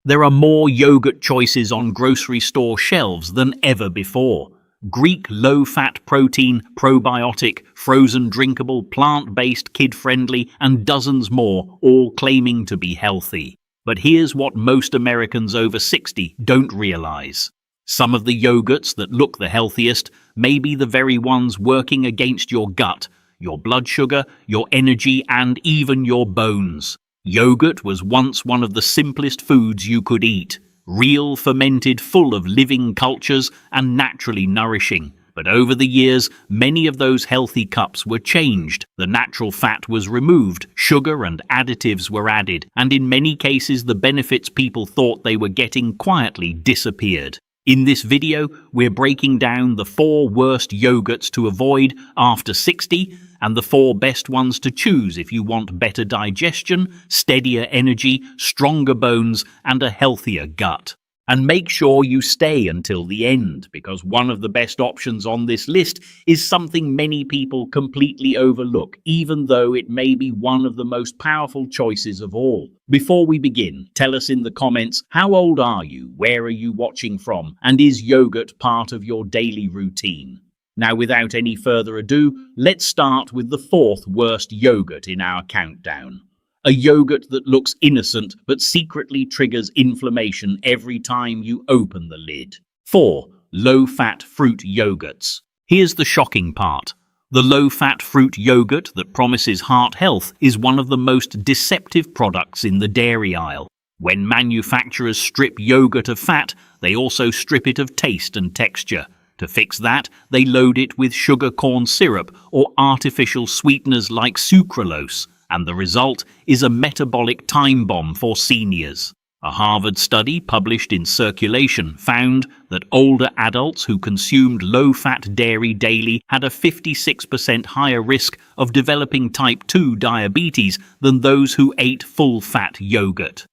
There are more yogurt choices on grocery store shelves than ever before. Greek low-fat protein, probiotic, frozen drinkable, plant-based, kid-friendly, and dozens more, all claiming to be healthy. But here's what most Americans over 60 don't realize. Some of the yogurts that look the healthiest may be the very ones working against your gut, your blood sugar, your energy, and even your bones. Yogurt was once one of the simplest foods you could eat. Real, fermented, full of living cultures and naturally nourishing. But over the years, many of those healthy cups were changed. The natural fat was removed, sugar and additives were added, and in many cases the benefits people thought they were getting quietly disappeared. In this video, we're breaking down the 4 worst yogurts to avoid after 60 and the 4 best ones to choose if you want better digestion, steadier energy, stronger bones, and a healthier gut. And make sure you stay until the end, because one of the best options on this list is something many people completely overlook, even though it may be one of the most powerful choices of all. Before we begin, tell us in the comments, how old are you, where are you watching from, and is yogurt part of your daily routine? Now, without any further ado, let's start with the 4th worst yogurt in our countdown. A yogurt that looks innocent but secretly triggers inflammation every time you open the lid. 4. Low-fat fruit yogurts. Here's the shocking part. The low-fat fruit yogurt that promises heart health is one of the most deceptive products in the dairy aisle. When manufacturers strip yogurt of fat, they also strip it of taste and texture. To fix that, they load it with sugar corn syrup or artificial sweeteners like sucralose, and the result is a metabolic time bomb for seniors. A Harvard study published in Circulation found that older adults who consumed low-fat dairy daily had a 56% higher risk of developing type 2 diabetes than those who ate full-fat yogurt.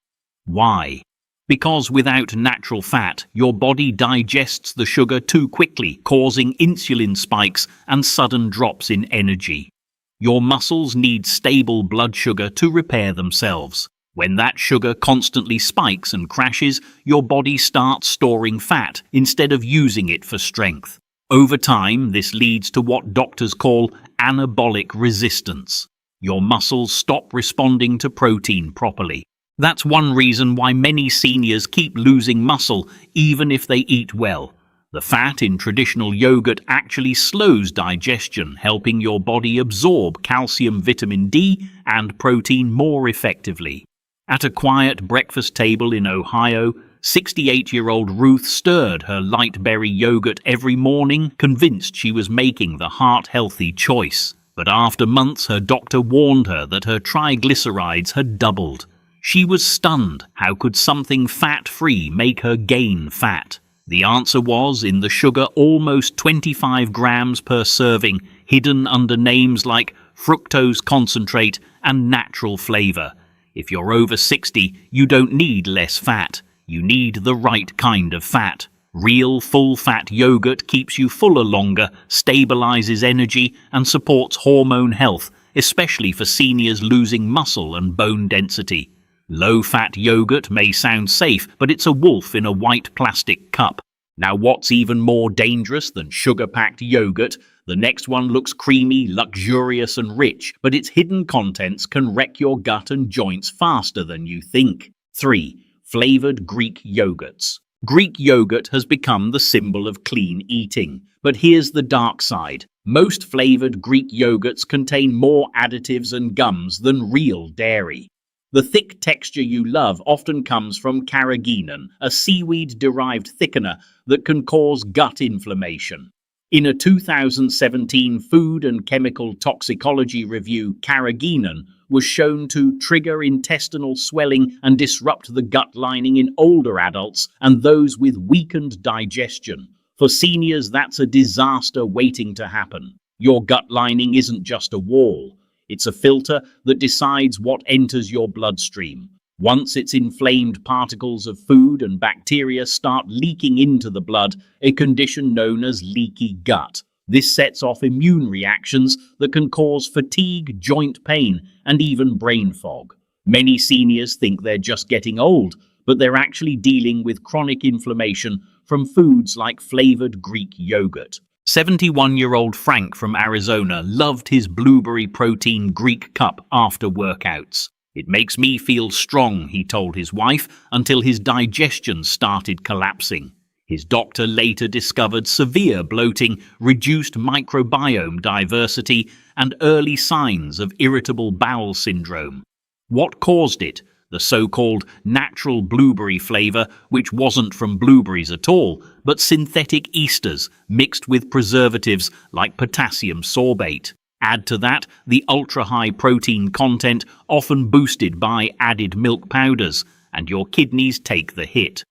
Why? Because without natural fat, your body digests the sugar too quickly, causing insulin spikes and sudden drops in energy. Your muscles need stable blood sugar to repair themselves. When that sugar constantly spikes and crashes, your body starts storing fat instead of using it for strength. Over time, this leads to what doctors call anabolic resistance. Your muscles stop responding to protein properly. That's one reason why many seniors keep losing muscle even if they eat well. The fat in traditional yogurt actually slows digestion, helping your body absorb calcium, vitamin D, and protein more effectively. At a quiet breakfast table in Ohio, 68-year-old Ruth stirred her light berry yogurt every morning, convinced she was making the heart-healthy choice. But after months, her doctor warned her that her triglycerides had doubled. She was stunned. How could something fat-free make her gain fat? The answer was in the sugar, almost 25 grams per serving, hidden under names like fructose concentrate and natural flavor. If you're over 60, you don't need less fat. You need the right kind of fat. Real full-fat yogurt keeps you fuller longer, stabilizes energy, and supports hormone health, especially for seniors losing muscle and bone density. Low-fat yogurt may sound safe, but it's a wolf in a white plastic cup. Now, what's even more dangerous than sugar-packed yogurt? The next one looks creamy, luxurious, and rich, but its hidden contents can wreck your gut and joints faster than you think. 3. Flavored Greek yogurts. Greek yogurt has become the symbol of clean eating. But here's the dark side. Most flavored Greek yogurts contain more additives and gums than real dairy. The thick texture you love often comes from carrageenan, a seaweed-derived thickener that can cause gut inflammation. In a 2017 Food and Chemical Toxicology review, carrageenan was shown to trigger intestinal swelling and disrupt the gut lining in older adults and those with weakened digestion. For seniors, that's a disaster waiting to happen. Your gut lining isn't just a wall. It's a filter that decides what enters your bloodstream. Once its inflamed particles of food and bacteria start leaking into the blood, a condition known as leaky gut. This sets off immune reactions that can cause fatigue, joint pain, and even brain fog. Many seniors think they're just getting old, but they're actually dealing with chronic inflammation from foods like flavored Greek yogurt. 71-year-old Frank from Arizona loved his blueberry protein Greek cup after workouts. "It makes me feel strong," he told his wife, until his digestion started collapsing. His doctor later discovered severe bloating, reduced microbiome diversity, and early signs of irritable bowel syndrome. What caused it? The so-called natural blueberry flavor, which wasn't from blueberries at all, but synthetic esters mixed with preservatives like potassium sorbate. Add to that the ultra-high protein content, often boosted by added milk powders, and your kidneys take the hit.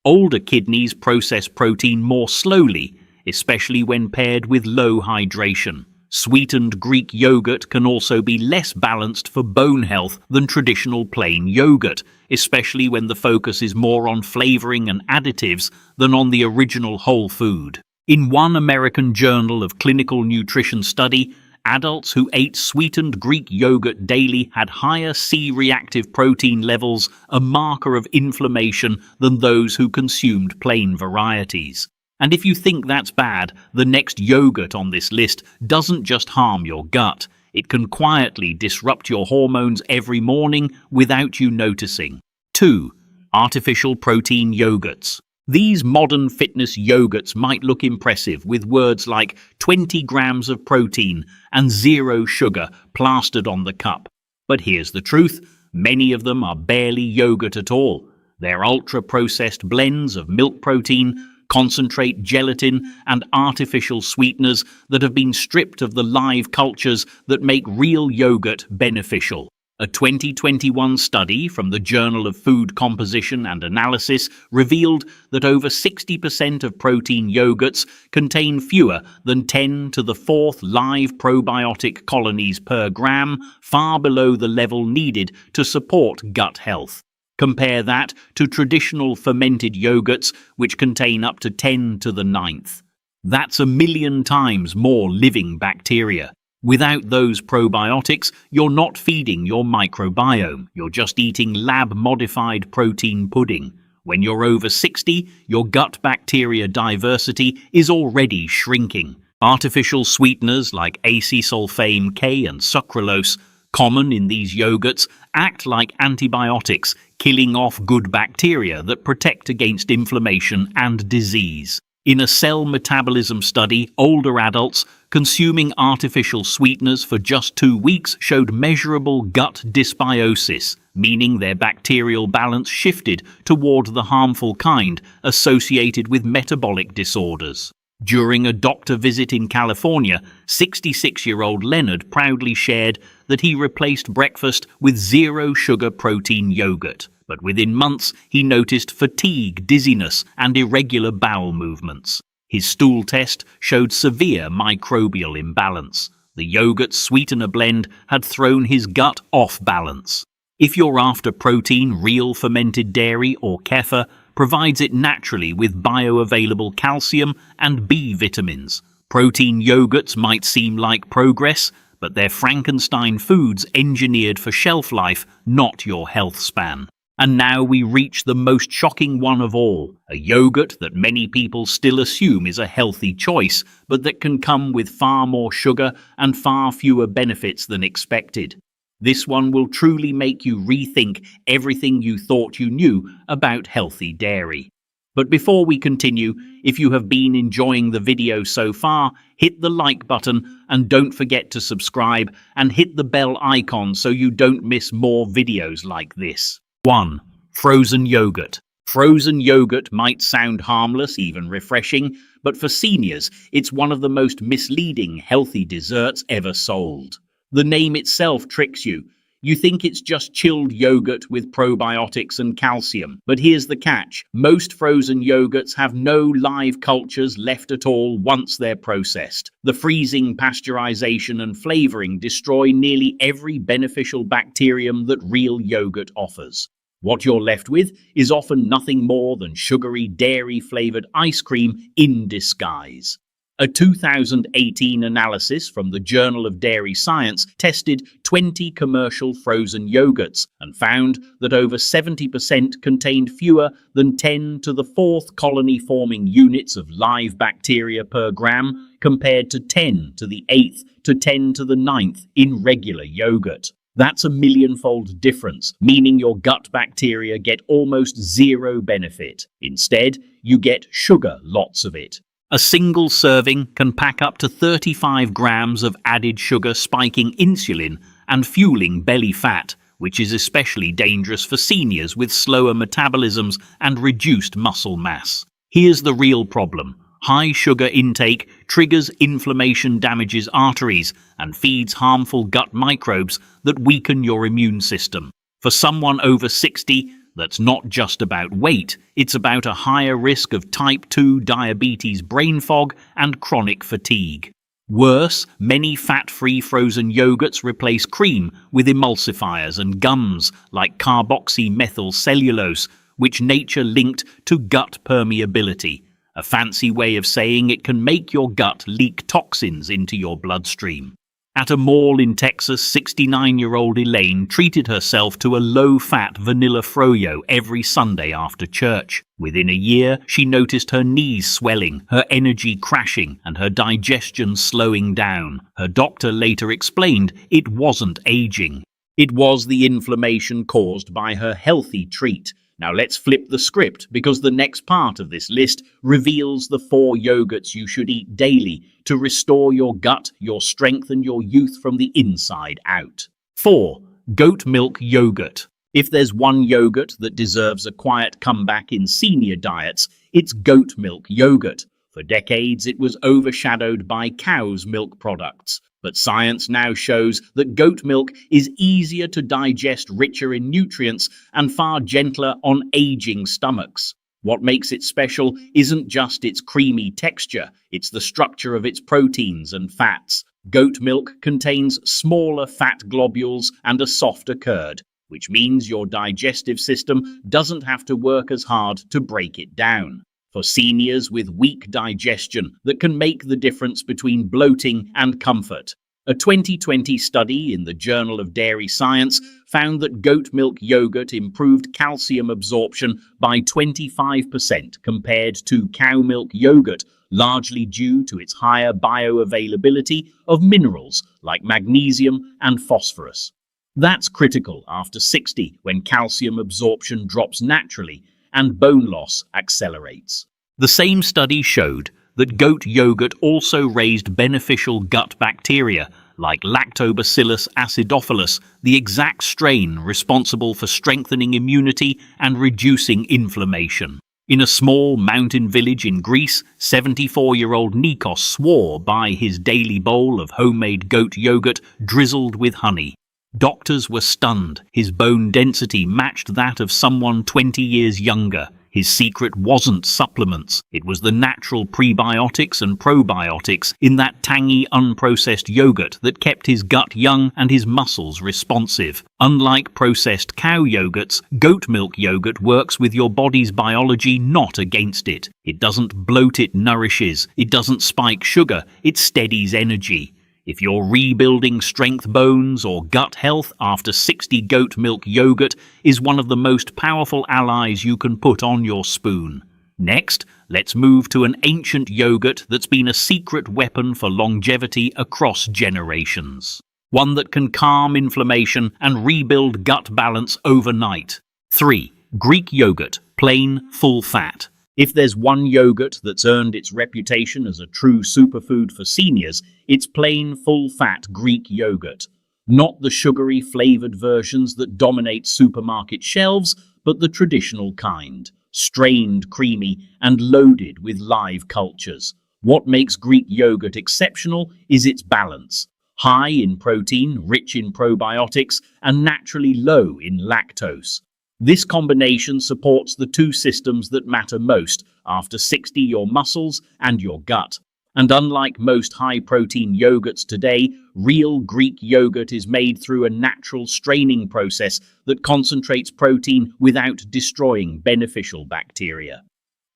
Older kidneys process protein more slowly, especially when paired with low hydration. Sweetened Greek yogurt can also be less balanced for bone health than traditional plain yogurt, especially when the focus is more on flavoring and additives than on the original whole food. In one American Journal of Clinical Nutrition study, adults who ate sweetened Greek yogurt daily had higher C-reactive protein levels, a marker of inflammation, than those who consumed plain varieties. And if you think that's bad, the next yogurt on this list doesn't just harm your gut. It can quietly disrupt your hormones every morning without you noticing. 2. Artificial protein yogurts. These modern fitness yogurts might look impressive with words like 20 grams of protein and 0 sugar plastered on the cup. But here's the truth: many of them are barely yogurt at all. They're ultra-processed blends of milk protein, concentrate gelatin, and artificial sweeteners that have been stripped of the live cultures that make real yogurt beneficial. A 2021 study from the Journal of Food Composition and Analysis revealed that over 60% of protein yogurts contain fewer than 10 to the 4th live probiotic colonies per gram, far below the level needed to support gut health. Compare that to traditional fermented yogurts, which contain up to 10 to the 9th. That's 1,000,000 times more living bacteria. Without those probiotics, you're not feeding your microbiome. You're just eating lab-modified protein pudding. When you're over 60, your gut bacteria diversity is already shrinking. Artificial sweeteners like acesulfame K and sucralose, common in these yogurts, act like antibiotics, killing off good bacteria that protect against inflammation and disease. In a cell metabolism study, older adults consuming artificial sweeteners for just 2 weeks showed measurable gut dysbiosis, meaning their bacterial balance shifted toward the harmful kind associated with metabolic disorders. During a doctor visit in California, 66-year-old Leonard proudly shared that he replaced breakfast with 0 sugar protein yogurt. But within months, he noticed fatigue, dizziness, and irregular bowel movements. His stool test showed severe microbial imbalance. The yogurt sweetener blend had thrown his gut off balance. If you're after protein, real fermented dairy or kefir provides it naturally with bioavailable calcium and B vitamins. Protein yogurts might seem like progress, but they're Frankenstein foods engineered for shelf life, not your health span. And now we reach the most shocking one of all, a yogurt that many people still assume is a healthy choice, but that can come with far more sugar and far fewer benefits than expected. This one will truly make you rethink everything you thought you knew about healthy dairy. But before we continue, if you have been enjoying the video so far, hit the like button and don't forget to subscribe and hit the bell icon so you don't miss more videos like this. 1. Frozen yogurt. Frozen yogurt might sound harmless, even refreshing, but for seniors, it's one of the most misleading healthy desserts ever sold. The name itself tricks you. You think it's just chilled yogurt with probiotics and calcium. But here's the catch. Most frozen yogurts have no live cultures left at all once they're processed. The freezing, pasteurization, and flavoring destroy nearly every beneficial bacterium that real yogurt offers. What you're left with is often nothing more than sugary, dairy-flavored ice cream in disguise. A 2018 analysis from the Journal of Dairy Science tested 20 commercial frozen yogurts and found that over 70% contained fewer than 10 to the fourth colony-forming units of live bacteria per gram, compared to 10 to the eighth to 10 to the ninth in regular yogurt. That's a millionfold difference, meaning your gut bacteria get almost zero benefit. Instead, you get sugar, lots of it. A single serving can pack up to 35 grams of added sugar, spiking insulin and fueling belly fat, which is especially dangerous for seniors with slower metabolisms and reduced muscle mass. Here's the real problem. High sugar intake triggers inflammation, damages arteries, and feeds harmful gut microbes that weaken your immune system. For someone over 60, that's not just about weight, it's about a higher risk of type 2 diabetes, brain fog, and chronic fatigue. Worse, many fat-free frozen yogurts replace cream with emulsifiers and gums like carboxymethylcellulose, which nature linked to gut permeability, a fancy way of saying it can make your gut leak toxins into your bloodstream. At a mall in Texas, 69-year-old Elaine treated herself to a low-fat vanilla froyo every Sunday after church. Within a year, she noticed her knees swelling, her energy crashing, and her digestion slowing down. Her doctor later explained it wasn't aging. It was the inflammation caused by her healthy treat. Now let's flip the script, because the next part of this list reveals the 4 yogurts you should eat daily to restore your gut, your strength, and your youth from the inside out. 4. Goat milk yogurt. If there's one yogurt that deserves a quiet comeback in senior diets, it's goat milk yogurt. For decades, it was overshadowed by cow's milk products. But science now shows that goat milk is easier to digest, richer in nutrients, and far gentler on aging stomachs. What makes it special isn't just its creamy texture, it's the structure of its proteins and fats. Goat milk contains smaller fat globules and a softer curd, which means your digestive system doesn't have to work as hard to break it down. For seniors with weak digestion, that can make the difference between bloating and comfort. A 2020 study in the Journal of Dairy Science found that goat milk yogurt improved calcium absorption by 25% compared to cow milk yogurt, largely due to its higher bioavailability of minerals like magnesium and phosphorus. That's critical after 60, when calcium absorption drops naturally and bone loss accelerates. The same study showed that goat yogurt also raised beneficial gut bacteria like Lactobacillus acidophilus, the exact strain responsible for strengthening immunity and reducing inflammation. In a small mountain village in Greece, 74-year-old Nikos swore by his daily bowl of homemade goat yogurt drizzled with honey. Doctors were stunned. His bone density matched that of someone 20 years younger. His secret wasn't supplements. It was the natural prebiotics and probiotics in that tangy, unprocessed yogurt that kept his gut young and his muscles responsive. Unlike processed cow yogurts, goat milk yogurt works with your body's biology, not against it. It doesn't bloat, it nourishes. It doesn't spike sugar, it steadies energy. If you're rebuilding strength, bones, or gut health, after 60 goat milk yogurt is one of the most powerful allies you can put on your spoon. Next, let's move to an ancient yogurt that's been a secret weapon for longevity across generations. One that can calm inflammation and rebuild gut balance overnight. 3. Greek yogurt, plain, full fat. If there's one yogurt that's earned its reputation as a true superfood for seniors, it's plain, full-fat Greek yogurt. Not the sugary, flavored versions that dominate supermarket shelves, but the traditional kind. Strained, creamy, and loaded with live cultures. What makes Greek yogurt exceptional is its balance. High in protein, rich in probiotics, and naturally low in lactose. This combination supports the two systems that matter most after 60, your muscles and your gut. And unlike most high-protein yogurts today, real Greek yogurt is made through a natural straining process that concentrates protein without destroying beneficial bacteria.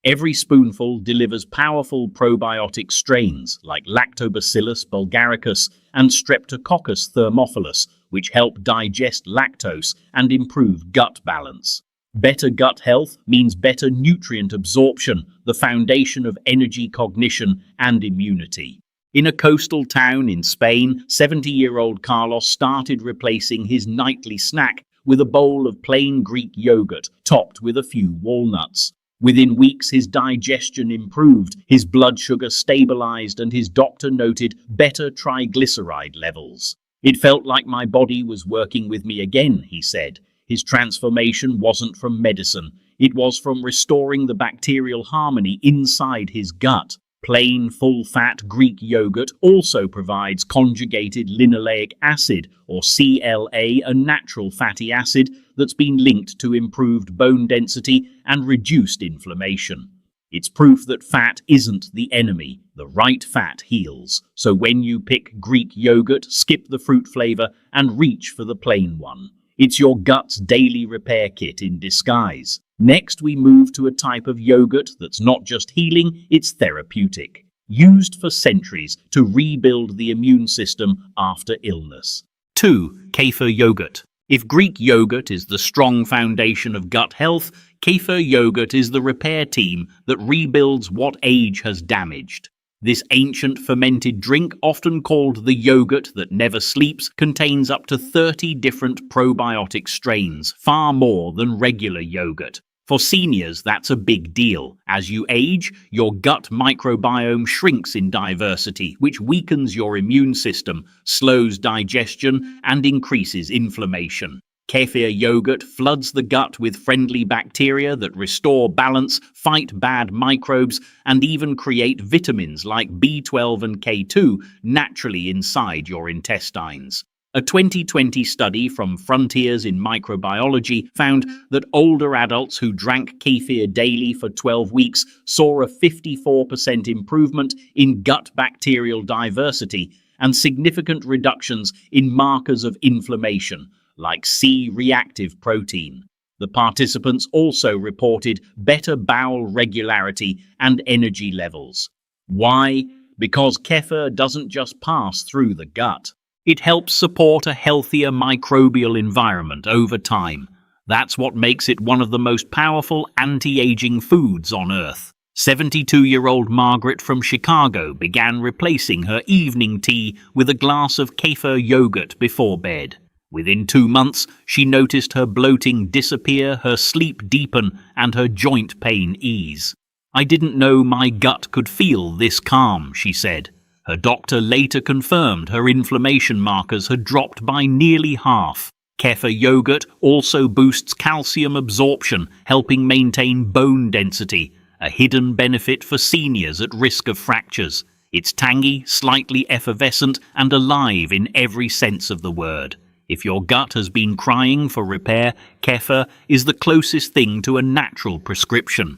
Every spoonful delivers powerful probiotic strains like Lactobacillus bulgaricus and Streptococcus thermophilus, which help digest lactose and improve gut balance. Better gut health means better nutrient absorption, the foundation of energy, cognition, and immunity. In a coastal town in Spain, 70-year-old Carlos started replacing his nightly snack with a bowl of plain Greek yogurt topped with a few walnuts. Within weeks, his digestion improved, his blood sugar stabilized, and his doctor noted better triglyceride levels. "It felt like my body was working with me again," he said. His transformation wasn't from medicine. It was from restoring the bacterial harmony inside his gut. Plain, full-fat Greek yogurt also provides conjugated linoleic acid, or CLA, a natural fatty acid that's been linked to improved bone density and reduced inflammation. It's proof that fat isn't the enemy. The right fat heals. So when you pick Greek yogurt, skip the fruit flavor and reach for the plain one. It's your gut's daily repair kit in disguise. Next, we move to a type of yogurt that's not just healing, it's therapeutic. Used for centuries to rebuild the immune system after illness. 2. Kefir yogurt. If Greek yogurt is the strong foundation of gut health, kefir yogurt is the repair team that rebuilds what age has damaged. This ancient fermented drink, often called the yogurt that never sleeps, contains up to 30 different probiotic strains, far more than regular yogurt. For seniors, that's a big deal. As you age, your gut microbiome shrinks in diversity, which weakens your immune system, slows digestion, and increases inflammation. Kefir yogurt floods the gut with friendly bacteria that restore balance, fight bad microbes, and even create vitamins like B12 and K2 naturally inside your intestines. A 2020 study from Frontiers in Microbiology found that older adults who drank kefir daily for 12 weeks saw a 54% improvement in gut bacterial diversity and significant reductions in markers of inflammation, like C-reactive protein. The participants also reported better bowel regularity and energy levels. Why? Because kefir doesn't just pass through the gut. It helps support a healthier microbial environment over time. That's what makes it one of the most powerful anti-aging foods on Earth. 72-year-old Margaret from Chicago began replacing her evening tea with a glass of kefir yogurt before bed. Within 2 months, she noticed her bloating disappear, her sleep deepen, and her joint pain ease. "I didn't know my gut could feel this calm," she said. Her doctor later confirmed her inflammation markers had dropped by nearly half. Kefir yogurt also boosts calcium absorption, helping maintain bone density, a hidden benefit for seniors at risk of fractures. It's tangy, slightly effervescent, and alive in every sense of the word. If your gut has been crying for repair, kefir is the closest thing to a natural prescription.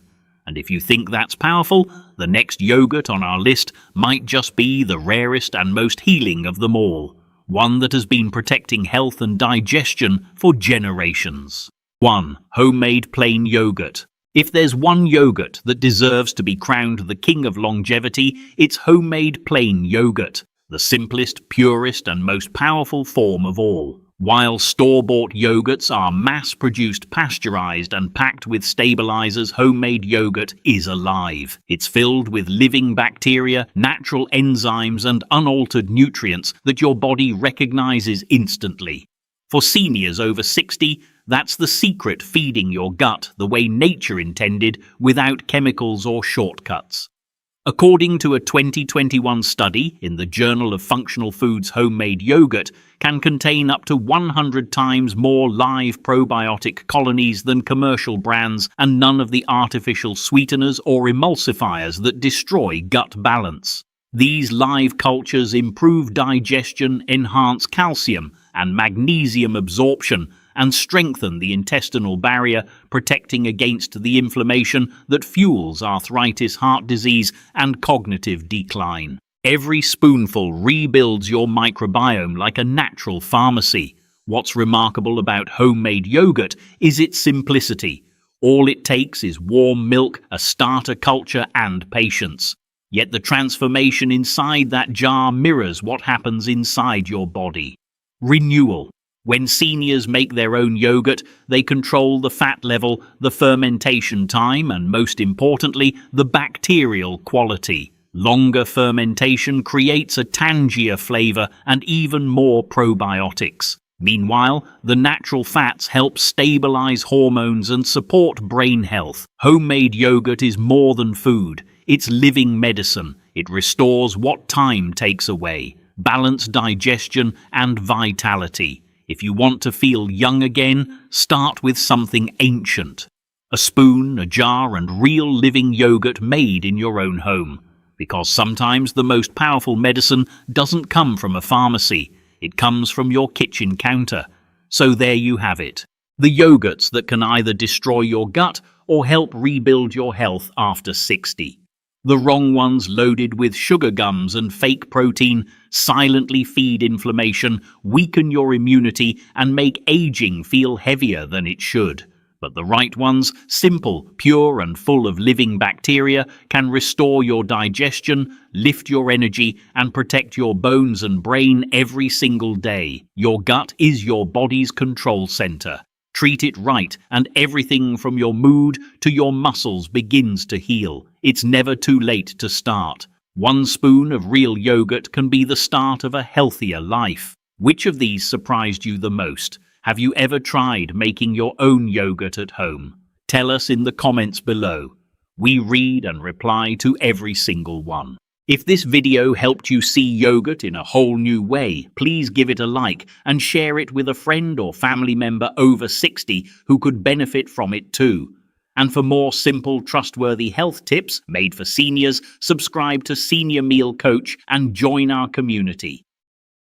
And if you think that's powerful, the next yogurt on our list might just be the rarest and most healing of them all, one that has been protecting health and digestion for generations. 1. Homemade plain yogurt. If there's one yogurt that deserves to be crowned the king of longevity, it's homemade plain yogurt, the simplest, purest, and most powerful form of all. While store-bought yogurts are mass-produced, pasteurized, and packed with stabilizers, homemade yogurt is alive. It's filled with living bacteria, natural enzymes, and unaltered nutrients that your body recognizes instantly. For seniors over 60, that's the secret, feeding your gut the way nature intended, without chemicals or shortcuts. According to a 2021 study in the Journal of Functional Foods, homemade yogurt can contain up to 100 times more live probiotic colonies than commercial brands, and none of the artificial sweeteners or emulsifiers that destroy gut balance. These live cultures improve digestion, enhance calcium and magnesium absorption, and strengthen the intestinal barrier, protecting against the inflammation that fuels arthritis, heart disease, and cognitive decline. Every spoonful rebuilds your microbiome like a natural pharmacy. What's remarkable about homemade yogurt is its simplicity. All it takes is warm milk, a starter culture, and patience. Yet the transformation inside that jar mirrors what happens inside your body. Renewal. When seniors make their own yogurt, they control the fat level, the fermentation time, and most importantly, the bacterial quality. Longer fermentation creates a tangier flavor and even more probiotics. Meanwhile, the natural fats help stabilize hormones and support brain health. Homemade yogurt is more than food. It's living medicine. It restores what time takes away. Balance digestion and vitality. If you want to feel young again, start with something ancient. A spoon, a jar, and real living yogurt made in your own home. Because sometimes the most powerful medicine doesn't come from a pharmacy. It comes from your kitchen counter. So there you have it. The yogurts that can either destroy your gut or help rebuild your health after 60. The wrong ones, loaded with sugar gums and fake protein, silently feed inflammation, weaken your immunity, and make aging feel heavier than it should. But the right ones, simple, pure, and full of living bacteria, can restore your digestion, lift your energy, and protect your bones and brain every single day. Your gut is your body's control center. Treat it right, and everything from your mood to your muscles begins to heal. It's never too late to start. One spoon of real yogurt can be the start of a healthier life. Which of these surprised you the most? Have you ever tried making your own yogurt at home? Tell us in the comments below. We read and reply to every single one. If this video helped you see yogurt in a whole new way, please give it a like and share it with a friend or family member over 60 who could benefit from it too. And for more simple, trustworthy health tips made for seniors, subscribe to Senior Meal Coach and join our community.